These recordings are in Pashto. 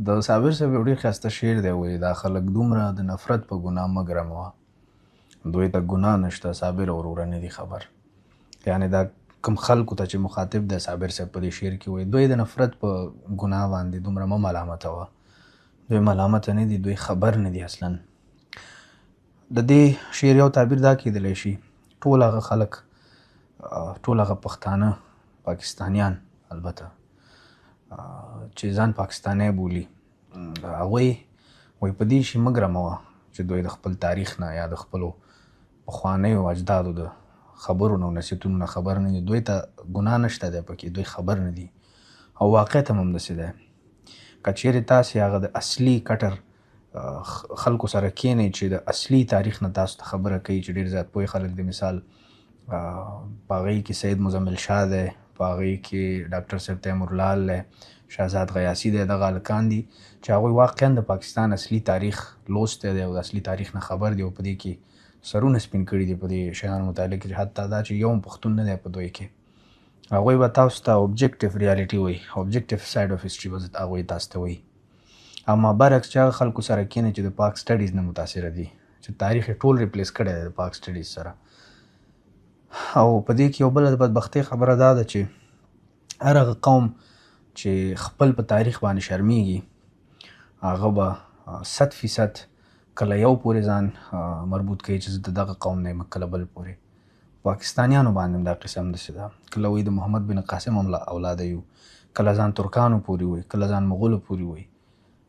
د صابر صاحب یو ډېر ښایسته شعر دی، وایي دا خلک دومره د نفرت په ګناه مه ګرموه، دوی ته ګناه نشته صابر او وروره نه دي خبر. یعنې دا کوم خلکو ته چې مخاطب دی صابر صاحب په دې شعر کې وایي دوی د نفرت په ګناه باندې دومره مه ملامتوه، دوی ملامته نه دي، دوی خبر نه دي اصلا. د دې شعر یو تعبیر دا کیدلی شي ټول هغه خلک، ټول هغه پښتانه پاکستانیان البته چې ځان پاکستانی بولي، هغوی وایي په دې شي مه ګرموه چې دوی د خپل تاریخ نه یا د خپلو پخوانیو اجدادو د خبرو نه او نصیحتونو نه خبر نه دي، دوی ته ګناه نشته دی پکې، دوی خبر نه دي او واقعیت هم همداسې دی. که چیرې تاسې هغه د اصلي کټر خلکو سره کینئ چې د اصلي تاریخ نه تاسو ته خبره کوي، چې ډېر زیات پوه خلک د مثال په هغې کې سید مزمل شاه دی، په هغې کې ډاکټر صاحب تیمورلال دی، شهزاد غیاسي دی، دغه هلکان دي چې هغوی واقعا د پاکستان اصلي تاریخ لوستی دی او د اصلي تاریخ نه خبر دی او په دې کې سرونه سپین کړي دي په دې شیانو متعلق، چې حتی دا چې یو هم پښتون نه دی په دوی کې. هغوی به تاسو ته اوبجکټیو ریالټي وایي، اوبجکټیو سایډ اف هسټري به هغوی تاسو ته وایي. اما برعکس چې هغه خلکو سره کینئ چې د پاک سټډیز نه متاثره دي، چې تاریخ یې ټول ریپلیس کړی دی د پاک سټډیز سره. او په دې کې یو بله د بدبختۍ خبره دا ده چې هر هغه قوم چې خپل په تاریخ باندې شرمیږي هغه به 100% کله یو پورې ځان مربوط کوي چې زه د دغه قوم نه یم، کله بل پورې. پاکستانیانو باندې هم دا قصه همداسې ده، کله وایي د محمد بن قاسم هم اولاده یو، کله ځان ترکانو پورې وایي، کله ځان مغولو پورې وایي.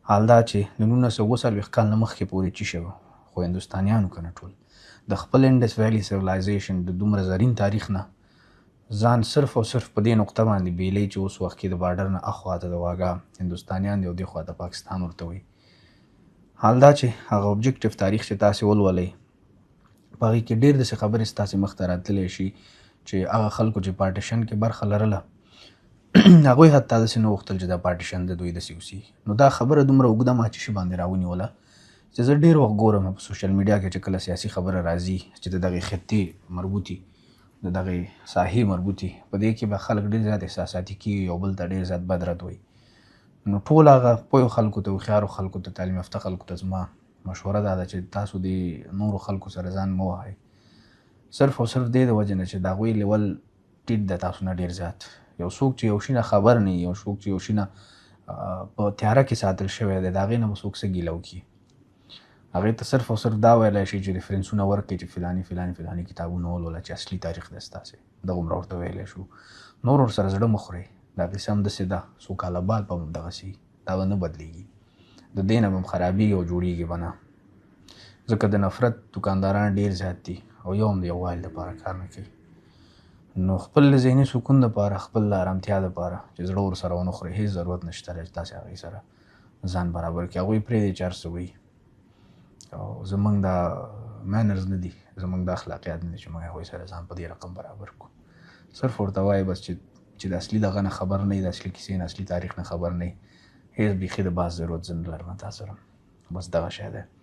حال دا چې د 1940 کال نه مخکې پورې چی شوه، خو هندوستانیانو که نه ټول د خپل انډس ویلی سیولایزیشن د دومره زرین تاریخ نه ځان صرف او صرف په دې نقطه باندې بیلی چې اوس وخت کې د بارډر نه اخواته د واګه هندوستانیان دي او دې خواته پاکستان ورته وایي. حال دا چې هغه اوبجکټیو تاریخ چې تاسې ولولئ په هغې کې ډېر داسې خبرې ستاسې مخ ته راتللی شي چې هغه خلکو چې پارټیشن کې برخه لرله هغوی حتی داسې نه غوښتل چې دا پارټیشن د دوی داسې اوسي. نو دا خبره دومره اوږده ماچې شي باندې راونیوله چې زه ډېر وخت ګورم په سوشل میډیا کې چې کله سیاسي خبره راځي چې د دغې خطې مربوطي، د دغې ساحې مربوطي، په دې کې به خلک ډېر زیات احساساتي کېږي، یو بل ته ډېر زیات بد رد وایي. نو ټول هغه پوهو خلکو ته، هوښیارو خلکو ته، تعلیم یافته خلکو ته زما مشوره دا ده چې تاسو د نورو خلکو سره ځان مه وهئ، صرف او صرف دې د وجې نه چې د هغوی لیول ټیټ ده تاسو نه ډېر زیات. یو څوک چې یو شي نه خبر نه وي، یو څوک چې یو شي نه په تیاره کې ساتل شوی دی، د هغې نه به څوک څه ګیله وکړي. هغې ته صرف او صرف دا ویلی شي چې ریفرنسونه ورکړي چې فلاني فلاني فلاني کتابونه ولوله چې اصلي تاریخ دی ستاسې، دغومره ورته ویلی شو. نور ورسره زړه مه خورئ، دا قصه همداسې ده، څو کاله بعد به هم همدغسې وي، دا به نه بدلېږي، د دې نه به هم خرابېږي او جوړېږي به نه. ځکه د نفرت دکانداران ډېر زیات دي او یو هم د یووالي دپاره کار نه کوي. نو خپل ذهني سکون دپاره، خپل ارامتیا دپاره چې زړه ورسره ونه خورئ، هېڅ ضرورت نشته دی چې تاسې هغوی سره ځان برابر کړي. هغوی پرېږدئ چې هر څه وایي، او زموږ دا مینرز نه دي، زموږ دا اخلاقیات نه دي چې موږ هغوی سره ځان په دې رقم برابر کړو. صرف ورته وایئ بس چې د اصلي دغه نه خبر نه وي، د اصلي کیسې نه، اصلي تاریخ نه خبر نه وي، هېڅ بیخي د بحث ضرورت زه نه لرم تا سره. بس دغه شی دی.